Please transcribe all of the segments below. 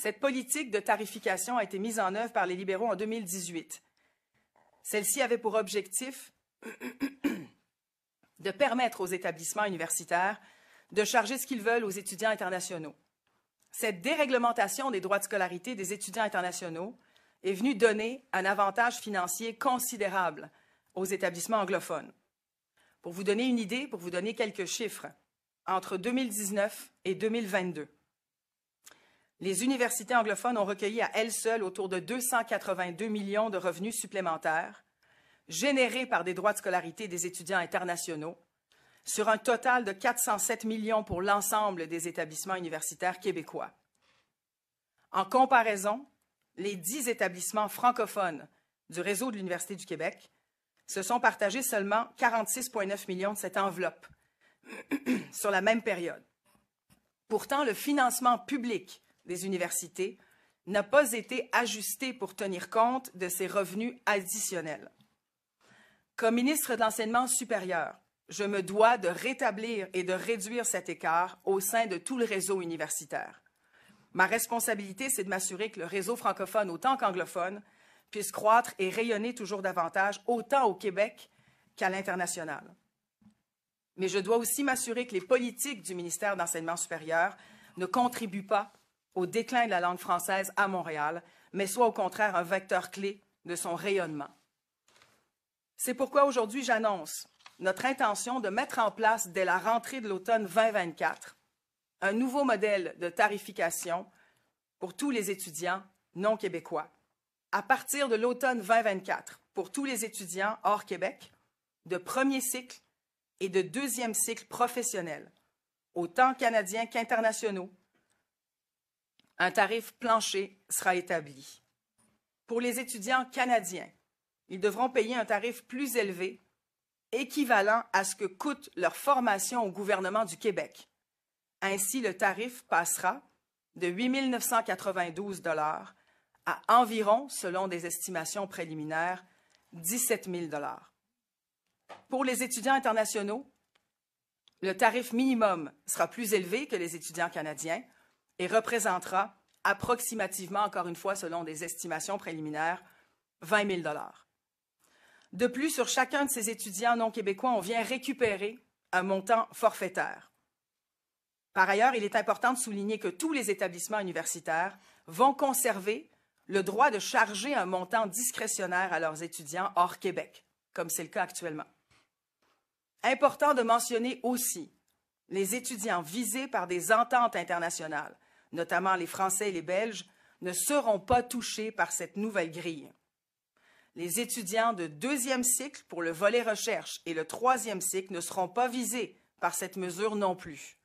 Cette politique de tarification a été mise en œuvre par les libéraux en 2018. Celle-ci avait pour objectif de permettre aux établissements universitaires de charger ce qu'ils veulent aux étudiants internationaux. Cette déréglementation des droits de scolarité des étudiants internationaux est venue donner un avantage financier considérable aux établissements anglophones. Pour vous donner une idée, pour vous donner quelques chiffres, entre 2019 et 2022, les universités anglophones ont recueilli à elles seules autour de 282 millions de revenus supplémentaires générés par des droits de scolarité des étudiants internationaux, sur un total de 407 millions pour l'ensemble des établissements universitaires québécois. En comparaison, les 10 établissements francophones du réseau de l'Université du Québec se sont partagés seulement 46,9 millions de cette enveloppe sur la même période. Pourtant, le financement public des universités n'a pas été ajusté pour tenir compte de ces revenus additionnels. Comme ministre de l'Enseignement supérieur, je me dois de rétablir et de réduire cet écart au sein de tout le réseau universitaire. Ma responsabilité, c'est de m'assurer que le réseau francophone autant qu'anglophone puisse croître et rayonner toujours davantage, autant au Québec qu'à l'international. Mais je dois aussi m'assurer que les politiques du ministère de l'Enseignement supérieur ne contribuent pas au déclin de la langue française à Montréal, mais soient au contraire un vecteur clé de son rayonnement. C'est pourquoi aujourd'hui j'annonce notre intention de mettre en place dès la rentrée de l'automne 2024 un nouveau modèle de tarification pour tous les étudiants non québécois. À partir de l'automne 2024, pour tous les étudiants hors Québec, de premier cycle et de deuxième cycle professionnel, autant canadiens qu'internationaux, un tarif plancher sera établi. Pour les étudiants canadiens, ils devront payer un tarif plus élevé, équivalent à ce que coûte leur formation au gouvernement du Québec. Ainsi, le tarif passera de 8 992 $ à environ, selon des estimations préliminaires, 17 000 $. Pour les étudiants internationaux, le tarif minimum sera plus élevé que les étudiants canadiens et représentera approximativement, encore une fois selon des estimations préliminaires, 20 000 $. De plus, sur chacun de ces étudiants non québécois, on vient récupérer un montant forfaitaire. Par ailleurs, il est important de souligner que tous les établissements universitaires vont conserver le droit de charger un montant discrétionnaire à leurs étudiants hors Québec, comme c'est le cas actuellement. Important de mentionner aussi les étudiants visés par des ententes internationales, notamment les Français et les Belges, ne seront pas touchés par cette nouvelle grille. Les étudiants de deuxième cycle pour le volet recherche et le troisième cycle ne seront pas visés par cette mesure non plus.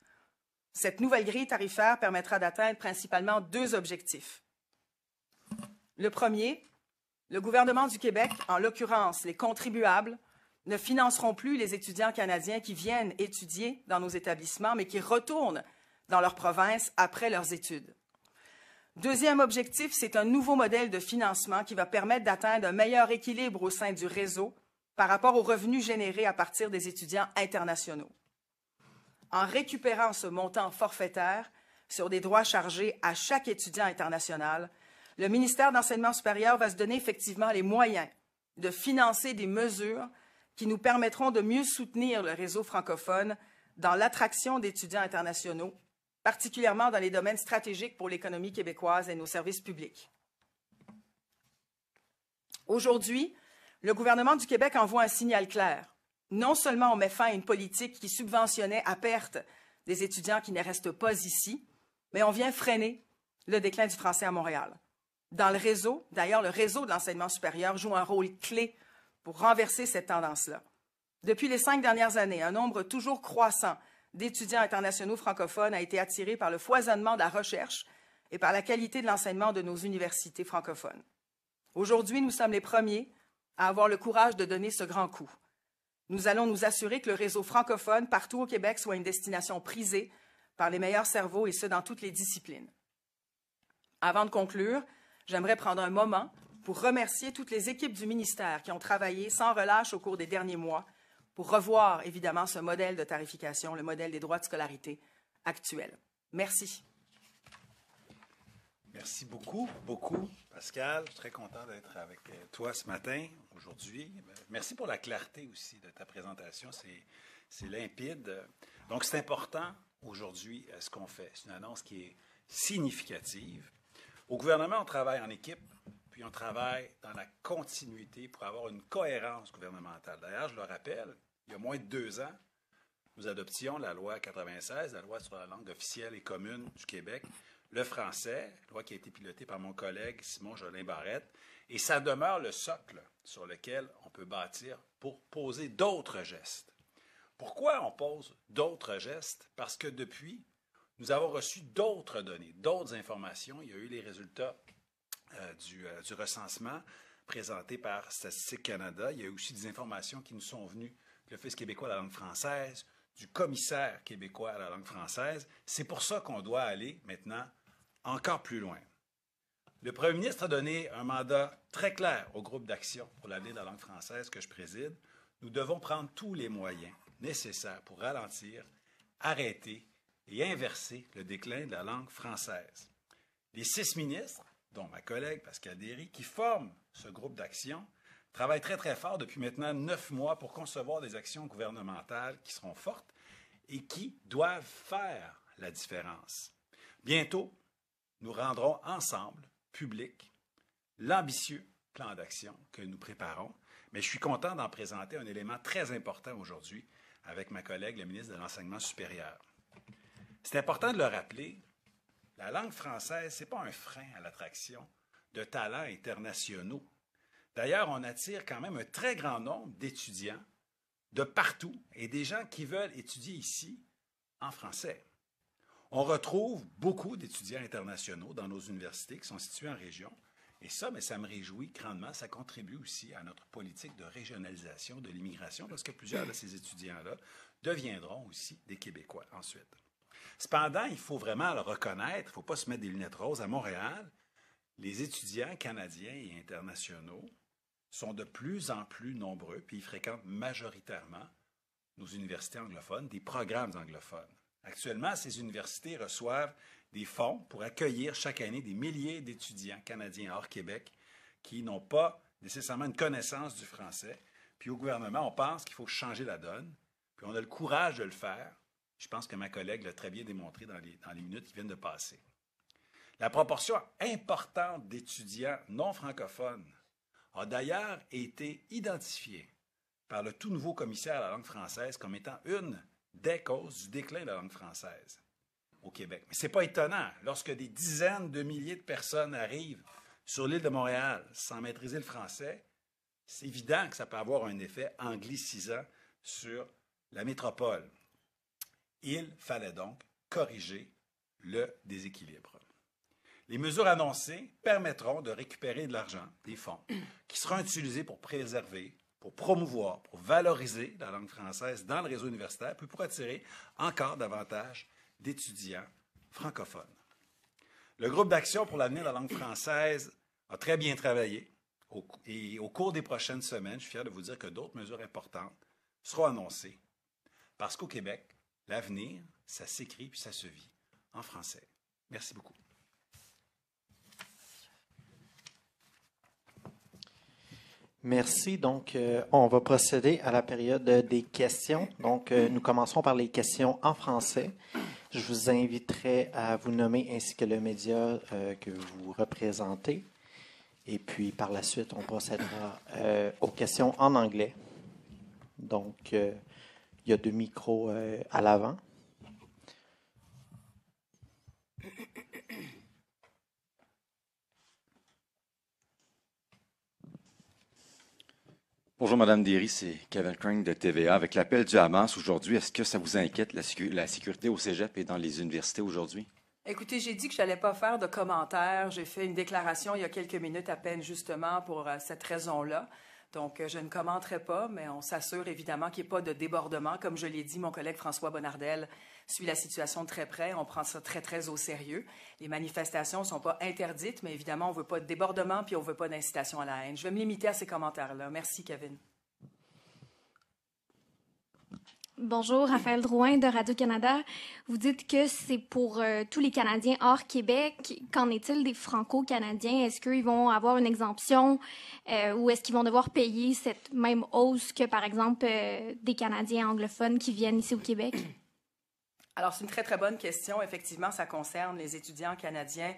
Cette nouvelle grille tarifaire permettra d'atteindre principalement deux objectifs. Le premier, le gouvernement du Québec, en l'occurrence les contribuables, ne financeront plus les étudiants canadiens qui viennent étudier dans nos établissements, mais qui retournent dans leur province après leurs études. Deuxième objectif, c'est un nouveau modèle de financement qui va permettre d'atteindre un meilleur équilibre au sein du réseau par rapport aux revenus générés à partir des étudiants internationaux. En récupérant ce montant forfaitaire sur des droits chargés à chaque étudiant international, le ministère de l'Enseignement supérieur va se donner effectivement les moyens de financer des mesures qui nous permettront de mieux soutenir le réseau francophone dans l'attraction d'étudiants internationaux, particulièrement dans les domaines stratégiques pour l'économie québécoise et nos services publics. Aujourd'hui, le gouvernement du Québec envoie un signal clair. Non seulement on met fin à une politique qui subventionnait à perte des étudiants qui ne restent pas ici, mais on vient freiner le déclin du français à Montréal. Dans le réseau, d'ailleurs, le réseau de l'enseignement supérieur joue un rôle clé pour renverser cette tendance-là. Depuis les 5 dernières années, un nombre toujours croissant d'étudiants internationaux francophones a été attiré par le foisonnement de la recherche et par la qualité de l'enseignement de nos universités francophones. Aujourd'hui, nous sommes les premiers à avoir le courage de donner ce grand coup. Nous allons nous assurer que le réseau francophone partout au Québec soit une destination prisée par les meilleurs cerveaux et ce, dans toutes les disciplines. Avant de conclure, j'aimerais prendre un moment pour remercier toutes les équipes du ministère qui ont travaillé sans relâche au cours des derniers mois pour revoir, évidemment, ce modèle de tarification, le modèle des droits de scolarité actuel. Merci. Merci beaucoup, beaucoup, Pascal. Je suis très content d'être avec toi ce matin, aujourd'hui. Merci pour la clarté aussi de ta présentation. C'est limpide. Donc, c'est important aujourd'hui ce qu'on fait. C'est une annonce qui est significative. Au gouvernement, on travaille en équipe, puis on travaille dans la continuité pour avoir une cohérence gouvernementale. D'ailleurs, je le rappelle, il y a moins de 2 ans, nous adoptions la loi 96, la loi sur la langue officielle et commune du Québec, le français, loi qui a été pilotée par mon collègue Simon Jolin-Barrette, et ça demeure le socle sur lequel on peut bâtir pour poser d'autres gestes. Pourquoi on pose d'autres gestes? Parce que depuis, nous avons reçu d'autres données, d'autres informations. Il y a eu les résultats du recensement présenté par Statistique Canada. Il y a eu aussi des informations qui nous sont venues de l'Office québécois de la langue française, du commissaire québécois à la langue française. C'est pour ça qu'on doit aller maintenant encore plus loin. Le premier ministre a donné un mandat très clair au groupe d'action pour l'avenir de la langue française que je préside. Nous devons prendre tous les moyens nécessaires pour ralentir, arrêter et inverser le déclin de la langue française. Les 6 ministres, dont ma collègue Pascal Derry, qui forment ce groupe d'action, travaillent très, très fort depuis maintenant 9 mois pour concevoir des actions gouvernementales qui seront fortes et qui doivent faire la différence. Bientôt, nous rendrons ensemble, public, l'ambitieux plan d'action que nous préparons, mais je suis content d'en présenter un élément très important aujourd'hui avec ma collègue, la ministre de l'Enseignement supérieur. C'est important de le rappeler, la langue française, ce n'est pas un frein à l'attraction de talents internationaux. D'ailleurs, on attire quand même un très grand nombre d'étudiants de partout et des gens qui veulent étudier ici en français. On retrouve beaucoup d'étudiants internationaux dans nos universités qui sont situés en région. Et ça, mais ça me réjouit grandement. Ça contribue aussi à notre politique de régionalisation de l'immigration parce que plusieurs de ces étudiants-là deviendront aussi des Québécois ensuite. Cependant, il faut vraiment le reconnaître, il ne faut pas se mettre des lunettes roses. À Montréal, les étudiants canadiens et internationaux sont de plus en plus nombreux, puis ils fréquentent majoritairement nos universités anglophones, des programmes anglophones. Actuellement, ces universités reçoivent des fonds pour accueillir chaque année des milliers d'étudiants canadiens hors Québec qui n'ont pas nécessairement une connaissance du français. Puis au gouvernement, on pense qu'il faut changer la donne, puis on a le courage de le faire. Je pense que ma collègue l'a très bien démontré dans les minutes qui viennent de passer. La proportion importante d'étudiants non francophones a d'ailleurs été identifiée par le tout nouveau commissaire à la langue française comme étant une des causes du déclin de la langue française au Québec. Mais ce n'est pas étonnant. Lorsque des dizaines de milliers de personnes arrivent sur l'île de Montréal sans maîtriser le français, c'est évident que ça peut avoir un effet anglicisant sur la métropole. Il fallait donc corriger le déséquilibre. Les mesures annoncées permettront de récupérer de l'argent, des fonds, qui seront utilisés pour préserver, pour promouvoir, pour valoriser la langue française dans le réseau universitaire, puis pour attirer encore davantage d'étudiants francophones. Le groupe d'action pour l'avenir de la langue française a très bien travaillé et au cours des prochaines semaines, je suis fier de vous dire que d'autres mesures importantes seront annoncées parce qu'au Québec, l'avenir, ça s'écrit puis ça se vit en français. Merci beaucoup. Merci. Donc, on va procéder à la période des questions. Donc, nous commencerons par les questions en français. Je vous inviterai à vous nommer ainsi que le média que vous représentez. Et puis, par la suite, on procédera aux questions en anglais. Donc, il y a 2 micros à l'avant. Bonjour, Mme Derry, c'est Kevin Crane de TVA. Avec l'appel du Hamas aujourd'hui, est-ce que ça vous inquiète, la sécurité au cégep et dans les universités aujourd'hui? Écoutez, j'ai dit que je n'allais pas faire de commentaires. J'ai fait une déclaration il y a quelques minutes à peine, justement, pour cette raison-là. Donc, je ne commenterai pas, mais on s'assure évidemment qu'il n'y ait pas de débordement. Comme je l'ai dit, mon collègue François Bonnardel suit la situation de très près. On prend ça très, très au sérieux. Les manifestations ne sont pas interdites, mais évidemment, on ne veut pas de débordement puis on ne veut pas d'incitation à la haine. Je vais me limiter à ces commentaires-là. Merci, Kevin. Bonjour, Raphaël Drouin de Radio-Canada. Vous dites que c'est pour tous les Canadiens hors Québec. Qu'en est-il des Franco-Canadiens? Est-ce qu'ils vont avoir une exemption ou est-ce qu'ils vont devoir payer cette même hausse que, par exemple, des Canadiens anglophones qui viennent ici au Québec? Alors, c'est une très, très bonne question. Effectivement, ça concerne les étudiants canadiens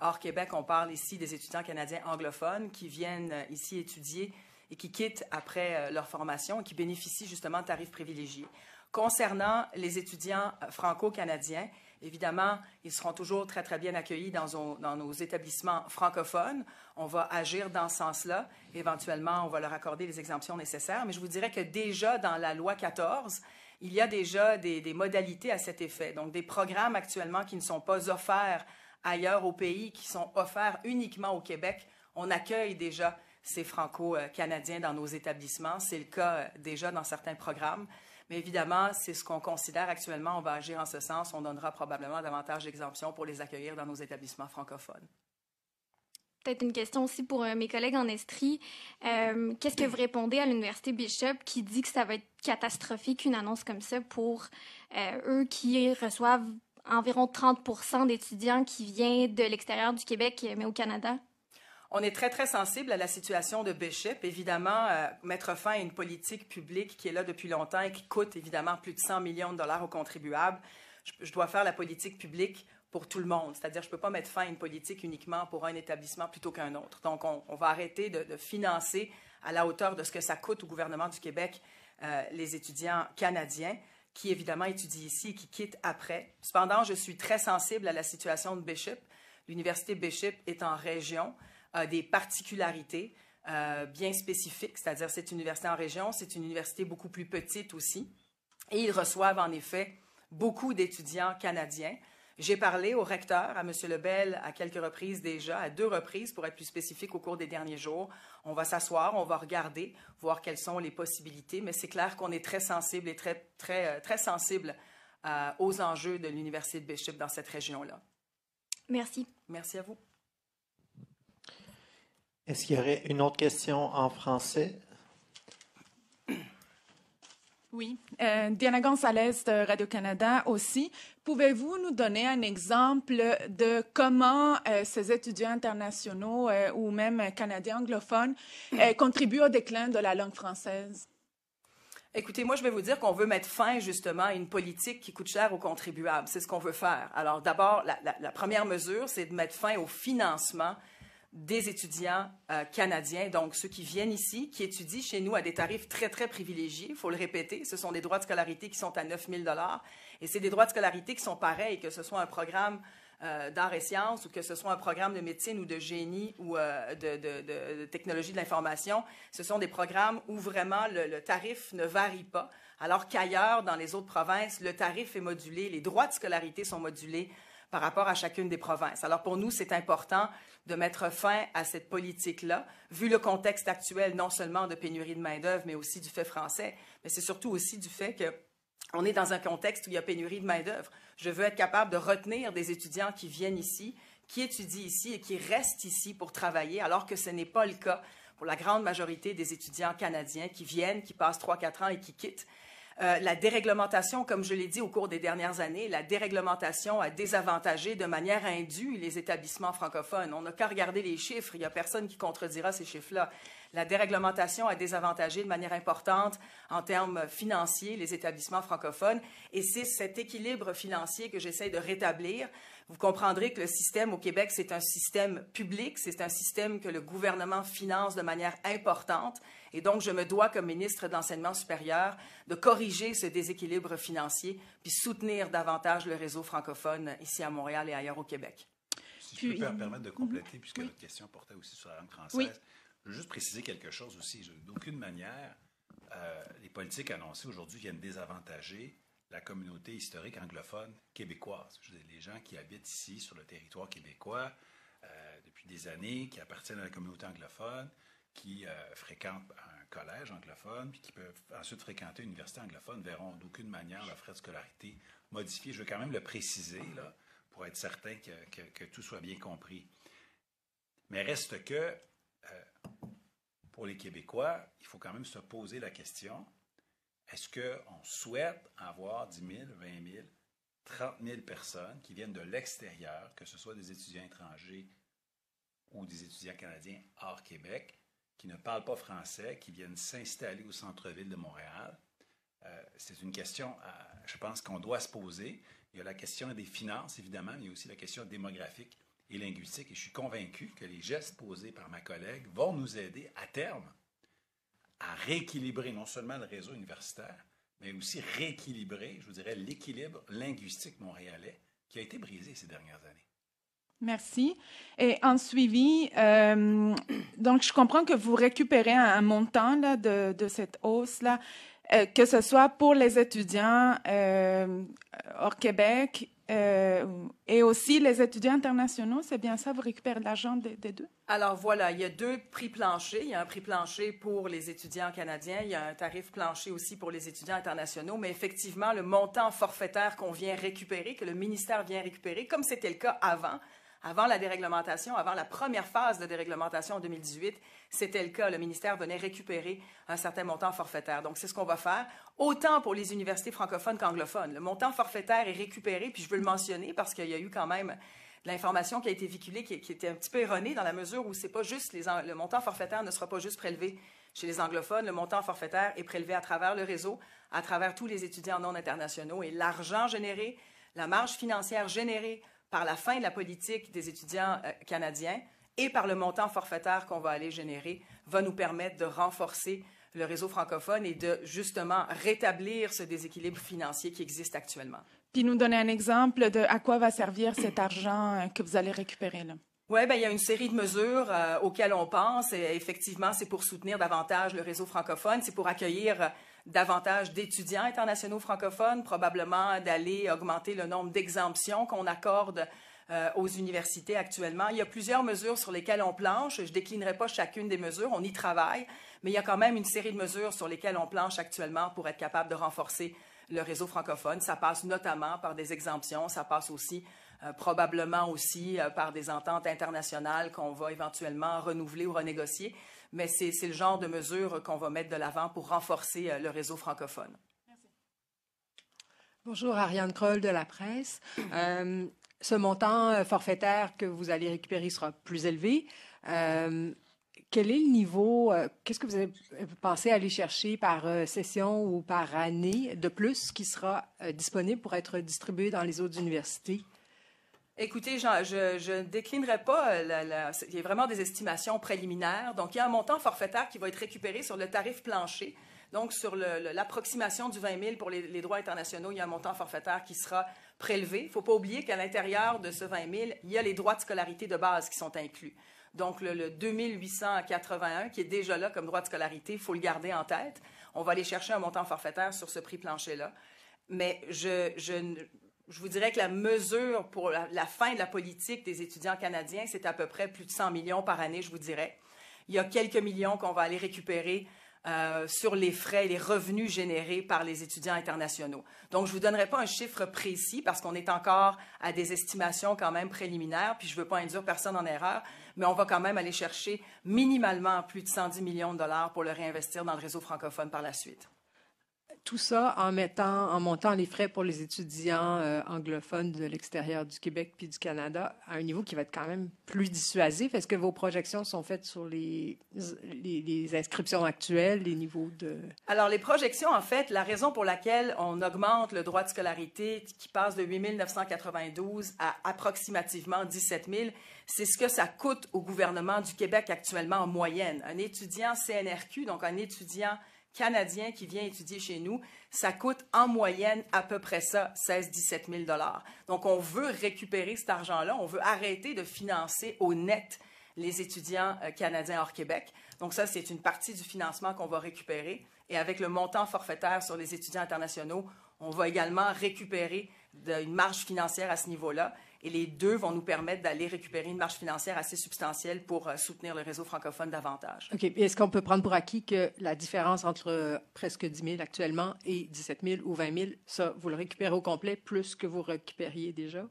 hors Québec. On parle ici des étudiants canadiens anglophones qui viennent ici étudier et qui quittent après leur formation et qui bénéficient justement de tarifs privilégiés. Concernant les étudiants franco-canadiens, évidemment, ils seront toujours très, très bien accueillis dans nos établissements francophones. On va agir dans ce sens-là. Éventuellement, on va leur accorder les exemptions nécessaires. Mais je vous dirais que déjà dans la loi 14, il y a déjà des modalités à cet effet. Donc, des programmes actuellement qui ne sont pas offerts ailleurs au pays, qui sont offerts uniquement au Québec. On accueille déjà ces Franco-Canadiens dans nos établissements. C'est le cas déjà dans certains programmes. Mais évidemment, c'est ce qu'on considère actuellement. On va agir en ce sens. On donnera probablement davantage d'exemptions pour les accueillir dans nos établissements francophones. Peut-être une question aussi pour mes collègues en Estrie. Qu'est-ce que vous répondez à l'Université Bishop qui dit que ça va être catastrophique, une annonce comme ça, pour eux qui reçoivent environ 30 % d'étudiants qui viennent de l'extérieur du Québec, mais au Canada? On est très, très sensible à la situation de Bishop. Évidemment, mettre fin à une politique publique qui est là depuis longtemps et qui coûte évidemment plus de 100 millions de dollars aux contribuables. Je dois faire la politique publique pour tout le monde. C'est-à-dire, je ne peux pas mettre fin à une politique uniquement pour un établissement plutôt qu'un autre. Donc, on va arrêter de financer à la hauteur de ce que ça coûte au gouvernement du Québec les étudiants canadiens qui, évidemment, étudient ici et qui quittent après. Cependant, je suis très sensible à la situation de Bishop. L'Université Bishop est en région, a des particularités bien spécifiques, c'est-à-dire c'est une université en région, c'est une université beaucoup plus petite aussi, et ils reçoivent en effet beaucoup d'étudiants canadiens. J'ai parlé au recteur, à M. Lebel, à quelques reprises déjà, à 2 reprises pour être plus spécifique au cours des derniers jours. On va s'asseoir, on va regarder, voir quelles sont les possibilités, mais c'est clair qu'on est très sensible et très sensible aux enjeux de l'Université de Bishop dans cette région-là. Merci. Merci à vous. Est-ce qu'il y aurait une autre question en français? Oui. Diana Gonzalez de Radio-Canada aussi. Pouvez-vous nous donner un exemple de comment ces étudiants internationaux ou même canadiens anglophones contribuent au déclin de la langue française? Écoutez, moi, je vais vous dire qu'on veut mettre fin, justement, à une politique qui coûte cher aux contribuables. C'est ce qu'on veut faire. Alors, d'abord, la première mesure, c'est de mettre fin au financement des étudiants canadiens, donc ceux qui viennent ici, qui étudient chez nous à des tarifs très, très privilégiés. Il faut le répéter, ce sont des droits de scolarité qui sont à 9 000 $ et c'est des droits de scolarité qui sont pareils, que ce soit un programme d'arts et sciences ou que ce soit un programme de médecine ou de génie ou de technologie de l'information. Ce sont des programmes où vraiment le tarif ne varie pas, alors qu'ailleurs, dans les autres provinces, le tarif est modulé, les droits de scolarité sont modulés par rapport à chacune des provinces. Alors pour nous, c'est important de mettre fin à cette politique-là, vu le contexte actuel, non seulement de pénurie de main-d'œuvre, mais aussi du fait français, mais c'est surtout aussi du fait qu'on est dans un contexte où il y a pénurie de main-d'œuvre. Je veux être capable de retenir des étudiants qui viennent ici, qui étudient ici et qui restent ici pour travailler, alors que ce n'est pas le cas pour la grande majorité des étudiants canadiens qui viennent, qui passent 3-4 ans et qui quittent. La déréglementation, comme je l'ai dit au cours des dernières années, la déréglementation a désavantagé de manière indue les établissements francophones. On n'a qu'à regarder les chiffres, il n'y a personne qui contredira ces chiffres-là. La déréglementation a désavantagé de manière importante en termes financiers les établissements francophones et c'est cet équilibre financier que j'essaie de rétablir. Vous comprendrez que le système au Québec, c'est un système public, c'est un système que le gouvernement finance de manière importante et donc je me dois comme ministre de l'Enseignement supérieur de corriger ce déséquilibre financier puis soutenir davantage le réseau francophone ici à Montréal et ailleurs au Québec. Si je peux me permettre de compléter, puisque votre question portait aussi sur la langue française. Oui. Je veux juste préciser quelque chose aussi. D'aucune manière, les politiques annoncées aujourd'hui viennent désavantager la communauté historique anglophone québécoise. Je veux dire, les gens qui habitent ici, sur le territoire québécois, depuis des années, qui appartiennent à la communauté anglophone, qui fréquentent un collège anglophone, puis qui peuvent ensuite fréquenter une université anglophone, verront d'aucune manière leurs frais de scolarité modifiés. Je veux quand même le préciser, là, pour être certain que tout soit bien compris. Mais reste que pour les Québécois, il faut quand même se poser la question, est-ce qu'on souhaite avoir 10 000, 20 000, 30 000 personnes qui viennent de l'extérieur, que ce soit des étudiants étrangers ou des étudiants canadiens hors Québec, qui ne parlent pas français, qui viennent s'installer au centre-ville de Montréal? C'est une question, je pense, qu'on doit se poser. Il y a la question des finances, évidemment, mais il y a aussi la question démographique et linguistique. Et je suis convaincu que les gestes posés par ma collègue vont nous aider à terme à rééquilibrer non seulement le réseau universitaire, mais aussi rééquilibrer, je vous dirais, l'équilibre linguistique montréalais qui a été brisé ces dernières années. Merci. Et en suivi, donc je comprends que vous récupérez un montant là, de cette hausse-là, que ce soit pour les étudiants hors Québec et aussi les étudiants internationaux. C'est bien ça, vous récupérez l'argent des deux? Alors voilà, il y a deux prix planchers. Il y a un prix plancher pour les étudiants canadiens. Il y a un tarif plancher aussi pour les étudiants internationaux. Mais effectivement, le montant forfaitaire qu'on vient récupérer, que le ministère vient récupérer, comme c'était le cas avant la déréglementation, avant la première phase de déréglementation en 2018, c'était le cas. Le ministère venait récupérer un certain montant forfaitaire. Donc, c'est ce qu'on va faire, autant pour les universités francophones qu'anglophones. Le montant forfaitaire est récupéré, puis je veux le mentionner parce qu'il y a eu quand même de l'information qui a été véhiculée qui était un petit peu erronée dans la mesure où c'est pas juste le montant forfaitaire ne sera pas juste prélevé chez les anglophones. Le montant forfaitaire est prélevé à travers le réseau, à travers tous les étudiants non internationaux. Et l'argent généré, la marge financière générée par la fin de la politique des étudiants canadiens et par le montant forfaitaire qu'on va aller générer, va nous permettre de renforcer le réseau francophone et de, justement, rétablir ce déséquilibre financier qui existe actuellement. Puis nous donner un exemple de à quoi va servir cet argent que vous allez récupérer, là. Oui, bien, il y a une série de mesures auxquelles on pense. Et effectivement, c'est pour soutenir davantage le réseau francophone, c'est pour accueillir davantage d'étudiants internationaux francophones, probablement d'aller augmenter le nombre d'exemptions qu'on accorde aux universités actuellement. Il y a plusieurs mesures sur lesquelles on planche. Je ne déclinerai pas chacune des mesures, on y travaille, mais il y a quand même une série de mesures sur lesquelles on planche actuellement pour être capable de renforcer le réseau francophone. Ça passe notamment par des exemptions, ça passe aussi probablement aussi par des ententes internationales qu'on va éventuellement renouveler ou renégocier. Mais c'est le genre de mesures qu'on va mettre de l'avant pour renforcer le réseau francophone. Merci. Bonjour, Ariane Kroll de La Presse. Ce montant forfaitaire que vous allez récupérer sera plus élevé. Quel est le niveau, qu'est-ce que vous avez pensé aller chercher par session ou par année de plus qui sera disponible pour être distribué dans les autres universités? Écoutez, Jean, je ne déclinerai pas. Il y a vraiment des estimations préliminaires. Donc, il y a un montant forfaitaire qui va être récupéré sur le tarif plancher. Donc, sur l'approximation du 20 000 pour les droits internationaux, il y a un montant forfaitaire qui sera prélevé. Il ne faut pas oublier qu'à l'intérieur de ce 20 000, il y a les droits de scolarité de base qui sont inclus. Donc, le 2881 qui est déjà là comme droit de scolarité, il faut le garder en tête. On va aller chercher un montant forfaitaire sur ce prix plancher-là. Mais je vous dirais que la mesure pour la fin de la politique des étudiants canadiens, c'est à peu près plus de 100 millions par année, je vous dirais. Il y a quelques millions qu'on va aller récupérer sur les frais et les revenus générés par les étudiants internationaux. Donc, je ne vous donnerai pas un chiffre précis parce qu'on est encore à des estimations quand même préliminaires, puis je ne veux pas induire personne en erreur, mais on va quand même aller chercher minimalement plus de 110 millions de dollars pour le réinvestir dans le réseau francophone par la suite. Tout ça en montant les frais pour les étudiants anglophones de l'extérieur du Québec puis du Canada à un niveau qui va être quand même plus dissuasif. Est-ce que vos projections sont faites sur les inscriptions actuelles, les niveaux de... Alors, les projections, en fait, la raison pour laquelle on augmente le droit de scolarité qui passe de 8 992 à approximativement 17 000, c'est ce que ça coûte au gouvernement du Québec actuellement en moyenne. Un étudiant CNRQ, donc un étudiant canadien qui vient étudier chez nous, ça coûte en moyenne à peu près ça, 16-17 000 $. Donc, on veut récupérer cet argent-là. On veut arrêter de financer au net les étudiants canadiens hors Québec. Donc, ça, c'est une partie du financement qu'on va récupérer. Et avec le montant forfaitaire sur les étudiants internationaux, on va également récupérer une marge financière à ce niveau-là. Et les deux vont nous permettre d'aller récupérer une marge financière assez substantielle pour soutenir le réseau francophone davantage. OK. Est-ce qu'on peut prendre pour acquis que la différence entre presque 10 000 actuellement et 17 000 ou 20 000, ça, vous le récupérez au complet plus que vous récupériez déjà?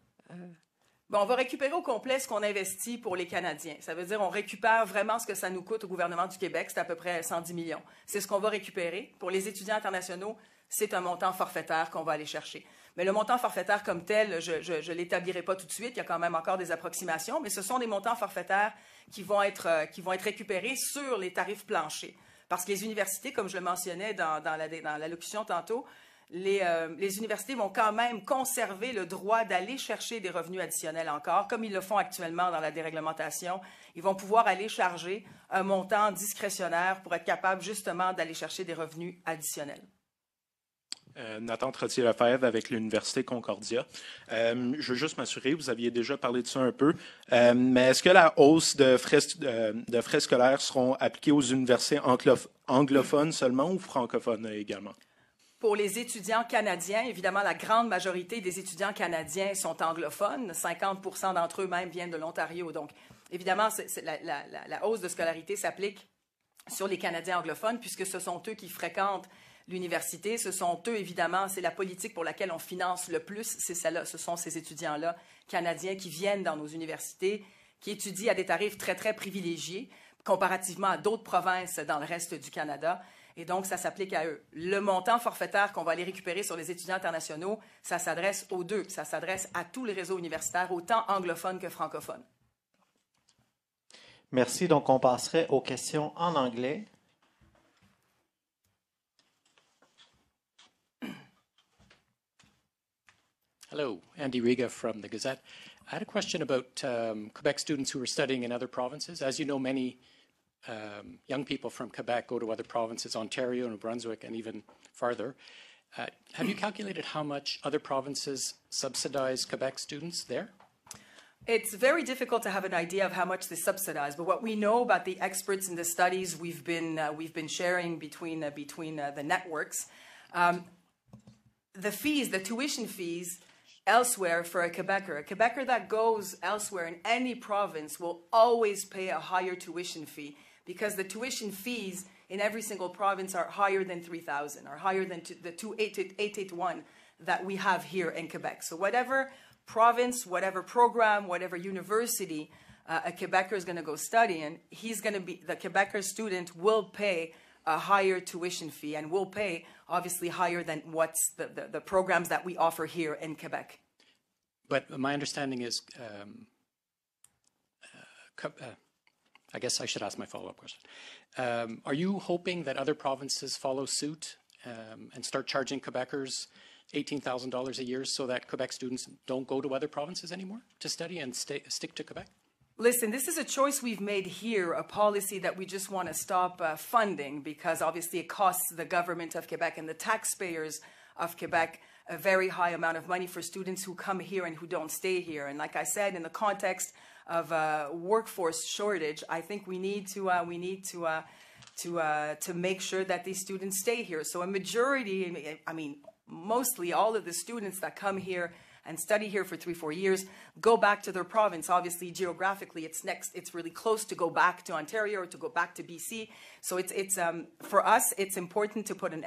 Bon, on va récupérer au complet ce qu'on investit pour les Canadiens. Ça veut dire on récupère vraiment ce que ça nous coûte au gouvernement du Québec. C'est à peu près 110 millions. C'est ce qu'on va récupérer. Pour les étudiants internationaux, c'est un montant forfaitaire qu'on va aller chercher. Mais le montant forfaitaire comme tel, je ne l'établirai pas tout de suite. Il y a quand même encore des approximations. Mais ce sont des montants forfaitaires qui vont être récupérés sur les tarifs planchers. Parce que les universités, comme je le mentionnais dans l'allocution tantôt, les universités vont quand même conserver le droit d'aller chercher des revenus additionnels encore, comme ils le font actuellement dans la déréglementation. Ils vont pouvoir aller charger un montant discrétionnaire pour être capable justement d'aller chercher des revenus additionnels. Nathan Trottier-Lefebvre avec l'Université Concordia. Je veux juste m'assurer, vous aviez déjà parlé de ça un peu, mais est-ce que la hausse de frais scolaires seront appliquées aux universités anglophones seulement ou francophones également? Pour les étudiants canadiens, évidemment, la grande majorité des étudiants canadiens sont anglophones. 50% d'entre eux même viennent de l'Ontario. Donc, évidemment, la hausse de scolarité s'applique sur les Canadiens anglophones puisque ce sont eux qui fréquentent l'université. Ce sont eux, évidemment, c'est la politique pour laquelle on finance le plus. C'est celle-là, ce sont ces étudiants-là canadiens qui viennent dans nos universités, qui étudient à des tarifs très, très privilégiés comparativement à d'autres provinces dans le reste du Canada. Et donc, ça s'applique à eux. Le montant forfaitaire qu'on va aller récupérer sur les étudiants internationaux, ça s'adresse aux deux. Ça s'adresse à tout le réseau universitaire, autant anglophone que francophone. Merci. Donc, on passerait aux questions en anglais. Hello, Andy Riga from the Gazette. I had a question about Quebec students who are studying in other provinces. As you know, many young people from Quebec go to other provinces, Ontario, New Brunswick, and even farther. Have you calculated how much other provinces subsidize Quebec students there? It's very difficult to have an idea of how much they subsidize, but what we know about the experts in the studies we've been sharing between the networks, the fees, the tuition fees elsewhere for a Quebecer that goes elsewhere in any province will always pay a higher tuition fee because the tuition fees in every single province are higher than 3,000, are higher than the 881 that we have here in Quebec. So whatever province, whatever program, whatever university a Quebecer is going to go study in, the Quebecer student will pay a higher tuition fee and will pay obviously higher than what's the programs that we offer here in Quebec. But my understanding is, I guess I should ask my follow-up question. Are you hoping that other provinces follow suit and start charging Quebecers $18,000 a year so that Quebec students don't go to other provinces anymore to study and stick to Quebec? Listen, this is a choice we've made here, a policy that we just want to stop funding because obviously it costs the government of Quebec and the taxpayers of Quebec a very high amount of money for students who come here and who don't stay here. And like I said, in the context of workforce shortage, I think we need to make sure that these students stay here. So a majority, I mean, mostly all of the students that come here and study here for 3-4 years go back to their province. Obviously, geographically, it's really close to go back to Ontario or to go back to BC. So it's for us, it's important to put an